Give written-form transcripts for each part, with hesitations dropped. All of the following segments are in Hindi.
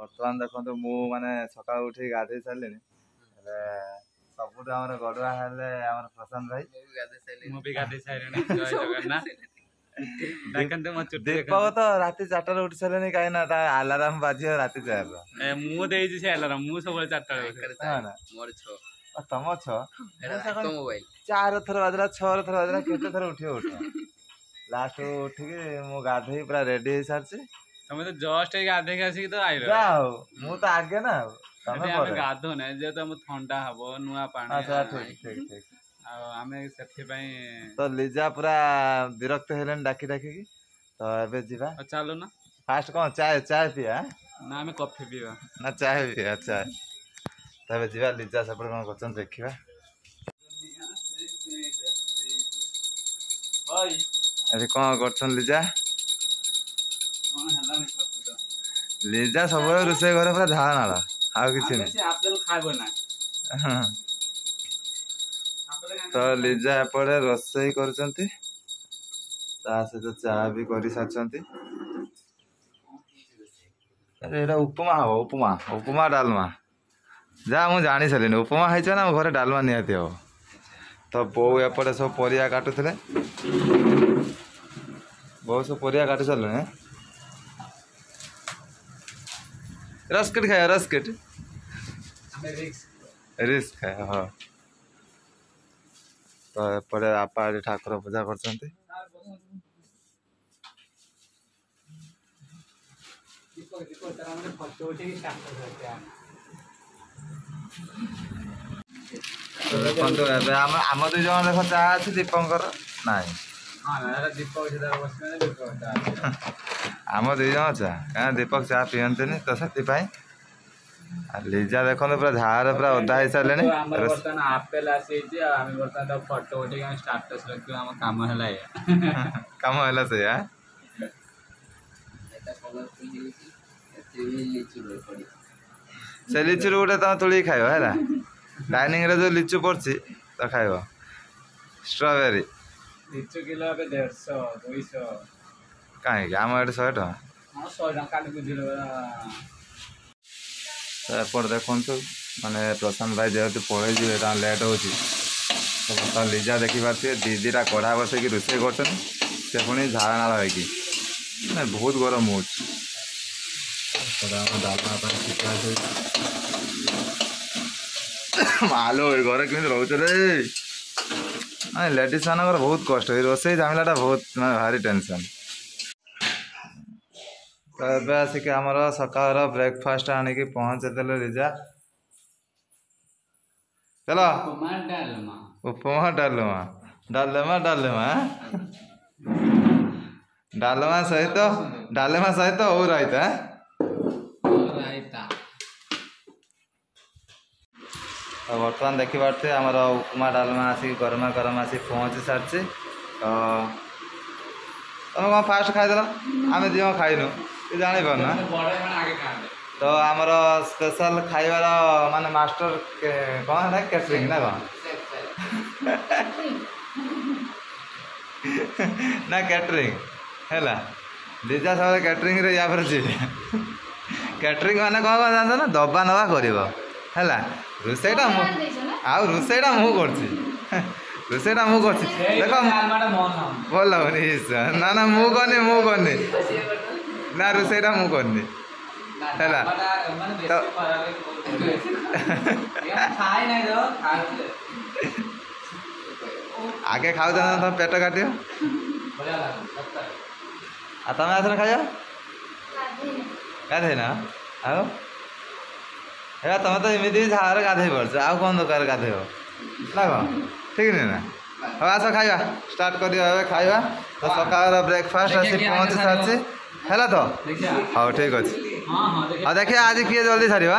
बर्तमान देखो मु माने सका उठी गाधे सारे सबुठ आम गड़ुआ हेले आम प्रशांत भाई मु भी गाधे सारे जय जगन्नाथ देखते मो चुट्टी दीपक तो राति 4 उठी सारे कहीं ना आलाराम बाजी राति 4 मु देइछि से अलार्म मु सब 4 मोर 6 तम 6 मोबाइल 4 थर बाजला 6 थर बाजला केते थर उठी उठ लास्ट उठिक मु गाधे पूरा रेडी हो सारी तुम तो जस्ट गाधे आसिक तो आइल जाओ मु तो आगे ना तमे आमे गाधो ना जे तो हम ठंडा हबो नुआ पानी अच्छा ठीक ठीक ठीक आमे सेथि पई तो लिजा पूरा विरक्त हेलेन डाकी डाकी तो एबे जीवा चलो ना फास्ट कौन चाय चाय पिया ना आमे कॉफी पीवा ना चाय पिया चाय तबे जीवा लिजा सेपड़ कौन करछन देखिबा भाई अरे कौन करछन लिजा कौन हला नि करछ लिजा सब रोसे घर पूरा झाड़ा नाला आ किछि नै से आपेल खाइबो ना हां तो लिजा एपड़े रोसई करछंती ता से तो चाय भी करि साचंती अरे एटा उपमा हो उपमा उपमा डालमा जा मु जानी सलिनी उपमा है ना घरे डालमा निहाती हो तो बो एपटे सब परिया काटुले बो सब परिया काटि सारे रस्केट खाए रस्केट रिस्क खाए हाँ तो एपटे आपा ठाकुर पूजा कर देखो आम दुई जन देख चाह अच्छी दीपंकर नाई आम दुई जन चाह क्या दीपक चाह पीते तो से लिजा देखो पूरा झाड़ पूरा ओदा हो सारे आपेल आसी फोटो उठे स्टाटस रखियो हम काम है काम है से से लिचु गोटे तुम तुड़ी खाइब है डाइनिंग रे जो लिचु पड़सी तो खाइब स्ट्रॉबेरी लिचु किलो 150 200 कहीं आम ये 100 टका हां 100 टका एपट देखु माने प्रशांत भाई जेहतु पलि लेट हो तो लिजा देखी पारे दीदीटा कड़ा बसैक रोसे कर पुणी झाड़ा नाला हो बहुत गरम हो मालो घर केमी रोचे लेडीज मान बहुत कष्ट रोसे झमेलाटा बहुत भारी टेंशन तो ए आसिक आमर सकाल ब्रेकफास्ट आनिक पहुँचे लिजा चलो उपमा डालमा डालमा डालमा डालमा सहित और रायता तो बर्तमान देखी पारे आमर उपमा डालमा आसिक गरमा गरम आसिक पहुँची सारी तो तुम कौन फास्ट खाईदेल आम दी खाइनु जानी पारना तो आमर स्पेशल खाइबार माने मास्टर कौन है कैटरिंग ना कौन ना कैटरिंग है लिजा सब कैटरिंग रे या जी कैटरिंग माने कौन कौन जानते ना दबा नवा कर रोसईटा आउ रोसईटा मु कर रोसईटा मु कर देख भल लगुनि ना ना मु करनी ना रोसईटा मु करनी है तो आगे खाऊ तुम पेट काट तुम आस खाइए गाधे ना आओ है तुम तो एमती झाड़ गाधे पड़छ आउ कौन दरकार गाधे ना कौन ठीक नहीं ना हाँ आस खाइबा स्टार्ट कर खाइबा तो सकाल ब्रेकफास्ट आसी पहुँची सारी है तो हाँ ठीक अच्छे हाँ देखिए आज किए जल्दी सारे तो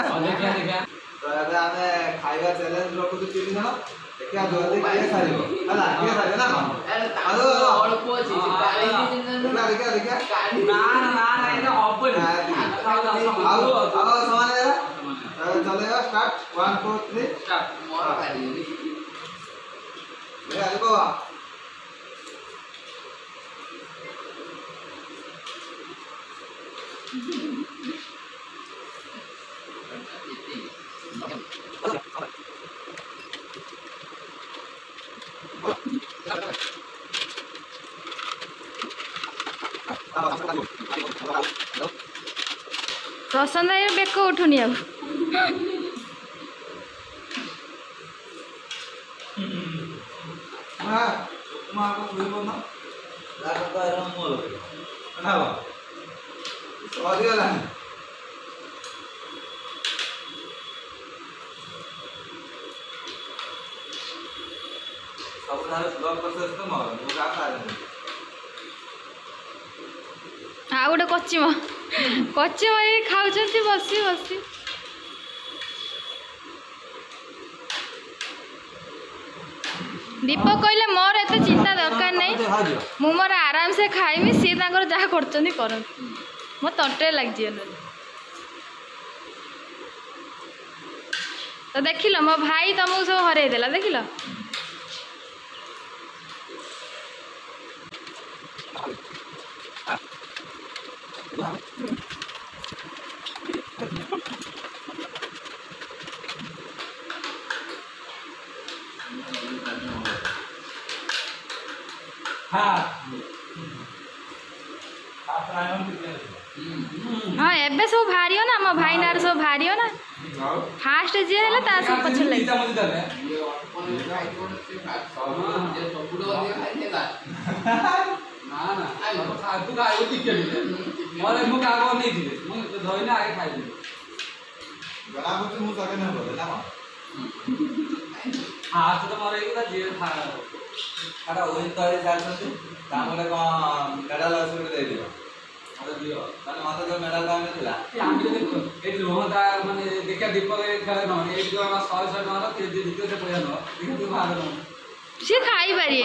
खाइबा चैलेंज रखुଛୁ 3 जन देखिए जल्दी किए सारिबो हला किए सारिबो ना आलो अल्प अछि देखिए देखिए ना ना ना इने हबो आओ समान चलेगा स्टार्ट 1 4 3 स्टार्ट मोर खाली ले आले बाबा ପ୍ରଶାନ୍ତ ଭାଇ ବେକ ଉଠୁନି ଆଉ। ଆଉ ଗୋଟେ କଚିମ ଏଇ ଖାଉଛନ୍ତି ବସି ବସି। ଦୀପକ କହିଲେ ମୋର ଏତେ ଚିନ୍ତା ଦରକାର ନାହିଁ, ମୁଁ ମୋର ଆରାମସେ ଖାଇମି, ସିଏ ତାଙ୍କର ଯାହା କରୁଛନ୍ତି କରନ୍ତୁ, ମୋ ତଣ୍ଟିରେ ଲାଗିଯିବ ନହେଲେ। ତ ଦେଖିଲ ମୋ ଭାଇ ତମକୁ ସବୁ ହରେଇ ଦେଲା, ଦେଖିଲ। हाँ एबे सब भारी ना मो भाई नार सब भारी ना फास्ट जी है ता सब पछ लगे ना ना तू खाइबो टिके मोरे मु कागो नै दिले मु धइना आगे खाइबो गला बुझ मु सके न बोले ना हां तो मोरे एकदा जे खा अरे ओइ तळे जाछथि तामले को मेडल असुर दे दियो अरे दियो ताने माते जो मेडल कामे थिला कि आमी देखो ए लोहदा माने देखा दीपक खेले न ए जो 100 मारो ते दिक्कत से पैसा न देखो तू मारो से खाई पारिए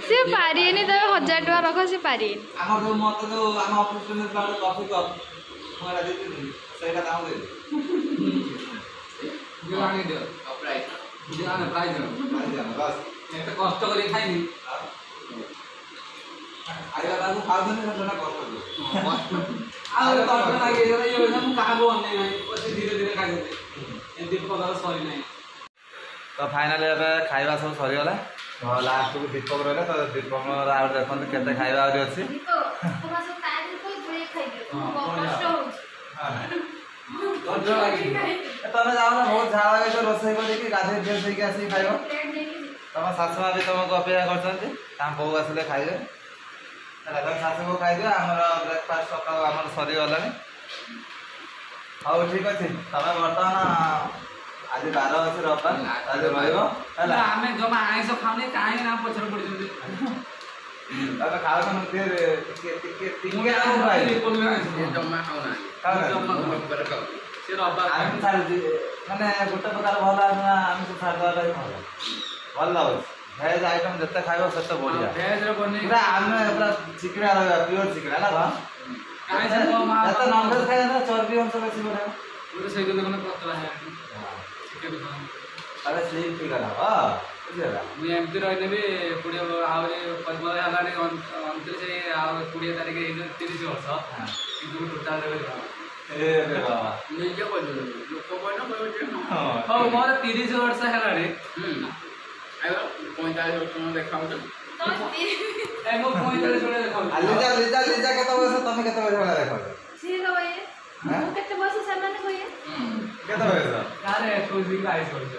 से पारिए नहीं तबे 1000 टका रख से पारिए हमर जो मत जो हम ऑफिस में बारे कॉफी कप मोरा दे दे सेटा दाम दे जो आने दे प्राइस जो आने प्राइस दे बस एक कष्ट करी खाइनी आइला बाबू खाउदने सेटा कष्ट दे आ तो लागे ये हम कागो अन्य नहीं धीरे धीरे खाइ दे ए दीपक सॉरी नहीं तो फाइनली अब खाइबा सब सरीगला लास्ट को दीपक रहा तो दीपक देखते केते खाइबा अच्छी तुम जाओ ना बहुत झाड़ा लगे रोसे करके गाधे फ्रेश होकर आसिक खाइब तुम शाशुमा भी तुमको अपेक्षा कर बो आसिले खाइबे तुम शाशु को खाइदिव आम ब्रेकफास्ट सकाल आम सरीगला हाँ ठीक अच्छे तुम बर्तमान आज 12 अच्छे रविवार आज रहा आम जमा आईस खाने कहीं ना पचर पड़ खाओ माने गोटे प्रकार भल आमिष छाड़देवा भल लगे भेज आइटम जिते खाइब से बढ़िया पूरा आम पूरा चिकड़ा रहा प्योर चिकड़ा ना नॉनभेज खाए चर्बी अंश बेसी बढ़े अरे स्लिम फिगर हां बुझला मु एमती रहने भी पुड़े आउरे 15 हलाने 29 आ 20 तारिख 30 वर्ष किंतु टोटल देबे ए रे बाबा निजे कोइ लोक कोइ न हां मोर 30 वर्ष हलाने आयो 45 वर्ष न देखाउ त ए मो 45 वर्ष देखाउ लिजा केते वर्ष तमे केते वर्ष वाला देखाउ सी गबे मु केते वर्ष समान होए केते वर्ष अरे 22 वर्ष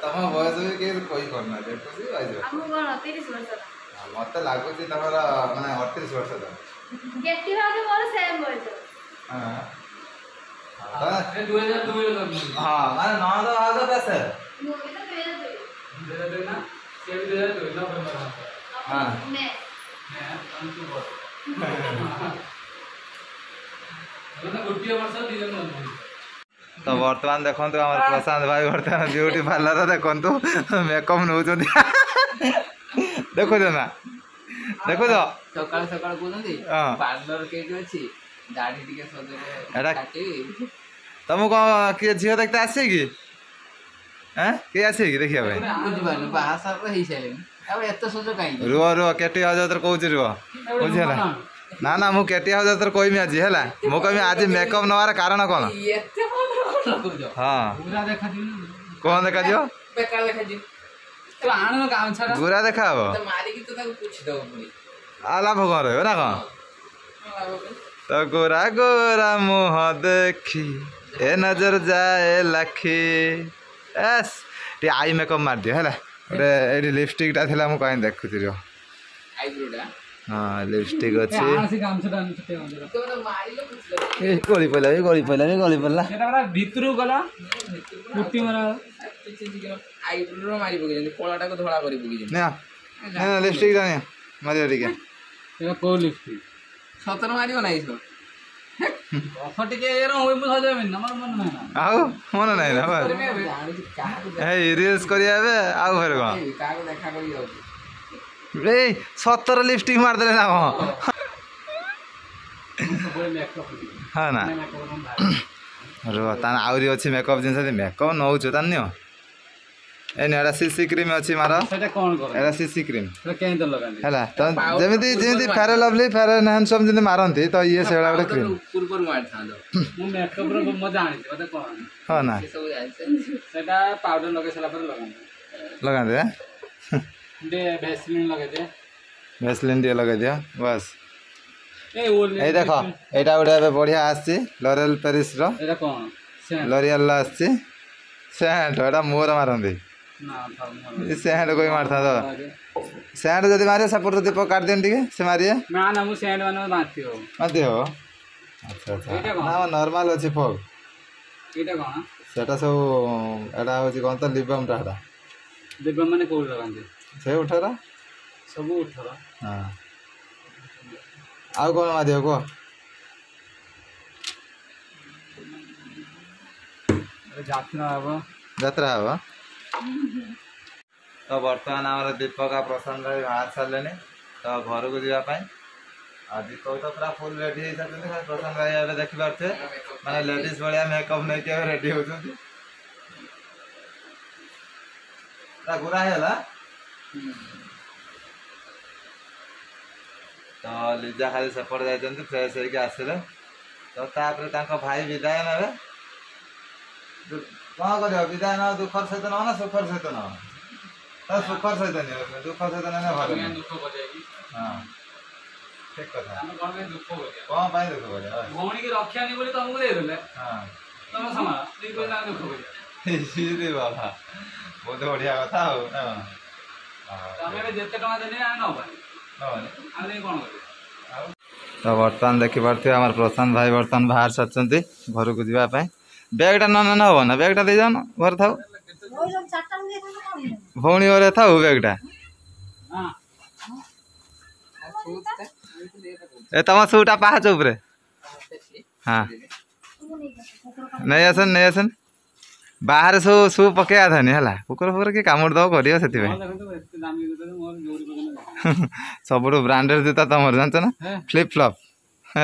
तुम बयस भी कोई करना मत लगुच माने 38 वर्ष हाँ माने 9 पैसे गोटे वर्ष 2 जन तो बर्तमान देखो आम प्रशांत भाई बर्तमान ब्यूटी पार्लर देखु मेकअप नौ देखो ना देखो सकाळ सकाळ कोनदी पार्लर केटी अछि दाढ़ी टिके सजरे काटी तुम को के झियो देखते आसे कि हैं के आसे कि देखिया भाई बुझबानु भाषा रे हिस आले अब एत सज काई रुआ केटी हजार कहूँ रुआ बुझेला ना ना मु केटी हजार कहमी आज है मु कहमी आज मेकअप नवार कारण कौन हाँ कौन देखा दियो गुरा देखा हम आ लाभ कौन रहा ना कौन तो गोरा गोरा मुह देखी ए नजर जाए लाखी एस टे आई मेकअप मार दियो है गोटे ये लिपस्टिक टा थिला मु कहीं देखुती रो आईब्रोटा हाँ लिपस्टिक अच्छी आसी काम से डाल छटे तो मारिलो कुछ ए गली पड़ला सेटा बड़ा भितरु गला पुट्टी मारा आईब्रो मारी पके कोलाटा को धोला करी पके ना लिपस्टिक टा ने मारियो ठीक है सेटा को लिपस्टिक सतर मारियो नाही सो फटी के एरो होई मु सजे में नंबर मन ना आउ मन नहीं ना बस ए रील्स करिया बे आउ फेर को काको देखा करी जाऊ ए 70 लिपस्टिक मार देले ना हो हाँ ना रो तान आउरी अछि मेकअप जिंस मेकअप नौ छु तान नियो ए नेडा सीसी क्रीम अछि मारो सेटा कोन करे एरा सीसी क्रीम सेटा केन तो लगानी हला त जेमिति जेमिति फेयर लवली फेयर हैंडसम जिंदे मारंती तो ये सेडा गोटे क्रीम पूर्व मार था मु मेकअप रो मजा आनी मते कोन हाँ ना ये सब जानते सेटा पाउडर लगे सला पर लगानी लगा दे दे वैसलीन लगे दे वैसलीन दिए लगा दिया बस ए ओल ए देखो एटा गोटे एबे बढ़िया आछि लॉरियल पेरिस रो एटा कोन से लॉरियल ला आछि सेंट एटा मोर मारंती ना था ये सेंट कोई मारता तो सेंट जदि मारे सपोर्ट दीपक काट देन ठीक से मारिए ना ना मु सेंड मानो मारती हो मत हो अच्छा अच्छा एटा कोन ना नॉर्मल अछि फॉग एटा कोन सेटा सब एटा होछि कोन त लिबम टाटा दिव्य माने कोल लगांदे से उठरा सब उठरा हां आउ कोन मारियो को जात्रा हबो यात्रा हवा तो बर्तमान आम दीपक प्रसन्न भाई बाहर सारे तो घर को जावाई दीपक तो पूरा फुल रेडी हो सारे प्रसन्न भाई ए देखिपे मैंने लेडीज भाया मेकअप नहीं रेडी होती गुरा है तो लिजा खाली सेपट जाइए फ्रेश होके आसिले तो तापर भाई विदाय ने कौन कर विदाय न दुखर सहित न ना सुखर सहित न तो सुखर सहित नहीं दुखर सहित नहीं भर हाँ ठीक कथा कौन पाई दुख कर भौणी की रक्षा नहीं बोली तुमको दे देले हाँ तुम समा नहीं कोई ना दुख कर रे बाबा बहुत बढ़िया कथा हो तमे जेते टका देने आ न पानी आने कोन करे तो बर्तमान देखिपे आम प्रशांत भाई बर्तमान बाहर सारी घर को जावाई बैगटा ना ना हम ना बैगटा दे जाओ घर था भौणी घर था बैगटा ए तुम शूटा पाहाच उपरे हाँ नहीं आसन बाहर शू पकड़ा था नहीं है कुकुर फुकुर किए कामुड़ दब कर सब ब्रांडेड जूता तुम जानच ना फ्लिप फ्लॉप है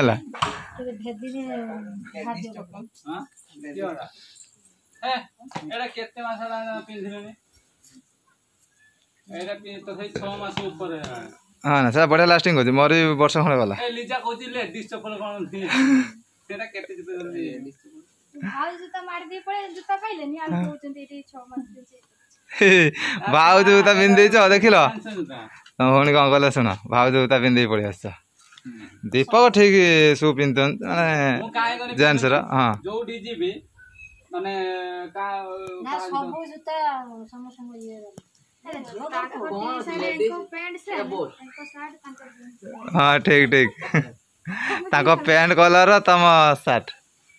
एटा केते मास पिंधिलेनी एटा तो 6 मास ऊपर हाँ ना सर बढ़िया लास्टिंग हो मोर भी वर्ष खंडे गला ए लिजा कहती लेडीज चप्पल कोन सेटा केते भाव जूता मार दे पड़े जूता पाइलेनी आ कहउचंती एटी 6 मास से भाव जूता पिंधे छ देखिलो भौणी कौन कले सुन भाव जूता पिंधे पड़े आस दीपक ठीक शू पिंधन माने जेंट्स रो हां जो डीजीबी माने का ना सब जूता समसंग ये हाँ ठीक ठीक ताको पैंट कलर तुम शर्ट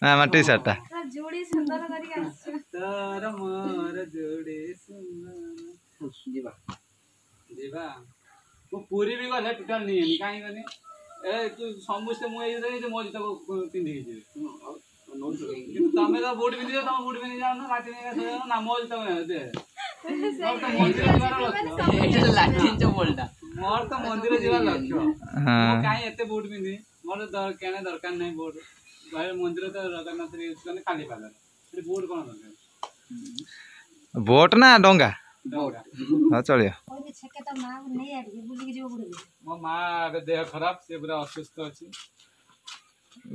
ना टी शर्ट जोड़ी सुंदर करके तर मोर जोड़ी सुंदर जीवा जीवा वो पूरी भी गले टोटल नहीं काई गने ए तू समस्त मु ए मो जूता को पिंधि जे तमे तो बूट पिंधि तुम बूट पिंधि जाओ ना माटी नहीं जाओ ना मो जूता दे लाठिन बोलता मोर तो मंदिर जीवा लक्ष्य मो काई एते बूट पिंधि मोर केने दरकार नहीं बूट भाई मंदिर तो जगन्नाथ यूज करने खाली पाला बूट कोन दरकार बोट ना डोंगा डोंगा हां चलियो ओइ छके त मां नहीं आडी बुली के जो पड़े मो मां अब देह खराब से पूरा असुस्थ अछि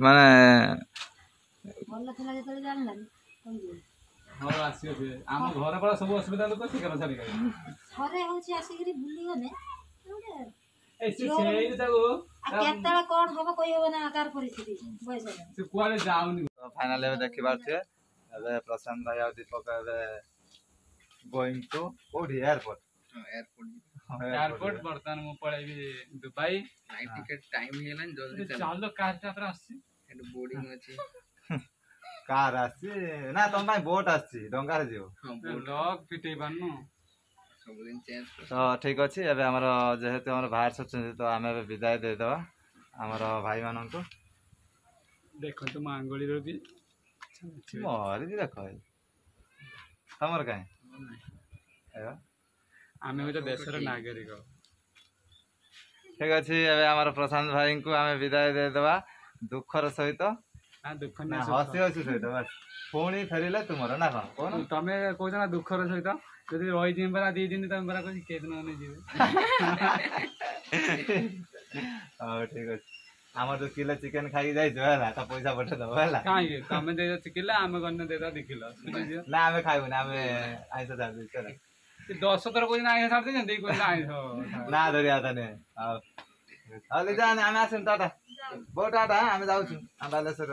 माने बोलला थला जे तो जानला हां आसियो जे हम घर पर सब असुविधा लोक ठीक कर छाड़ी घरे होची आसी गिरी बुली गने କେତେବେଳେ କଣ ହବ କହିହବ ନା ଆକାର ପରିସ୍ଥିତି ବୟସ फाइनाल एबे देखि पारछे एबे प्रशांत भाई और दीपक एबे गोइंग टू कोडी एयरपोर्ट एयरपोर्ट बर्तमान मु पळेबी दुबई फ्लाइट टिकट टाइम हेलान जल्दी चलो कार यात्रा आसी एड बोर्डिंग अछि कार आसी ना तुम भाई बोट आसी डंगा रे जीव लॉक फिटे बानो सब दिन चेंज तो ठीक अछि एबे हमर जेहेतु हमर बाहर सचन तो हमें एबे विदाई दे दवा हमर भाई मानन को देखो तो मांगोली रो भी मोर भी देखो हमर काहे एबे आमे हो देशर नागरिक ठीक अछि एबे हमर प्रशांत भाई को हमें विदाई दे दवा दुखर सहित हां दुख ना हसी हसी सहित बस पुणी फेरिले तुमर ना कोन तमे कहू ना दुखर सहित जदि रही दिन बरा 2 दिन तमे बरा कहि के दिन ने जीवे हां ठीक अछि हमर तो किलो चिकन खाई जाई जो हला त पैसा पठे दो हला काई तमे दे चिकन आमे गन्ने देता देखिलो ना हमें खाइबो ना हमें आइसा जा दे चला 10 तर कोइ ना आइसा छाड़ दे जंदी कोइ ना आइसा ना धरिया तने हां हले जाने हमें आछन टाटा बहुत टाटा हमें जाऊ छु हम बालेश्वर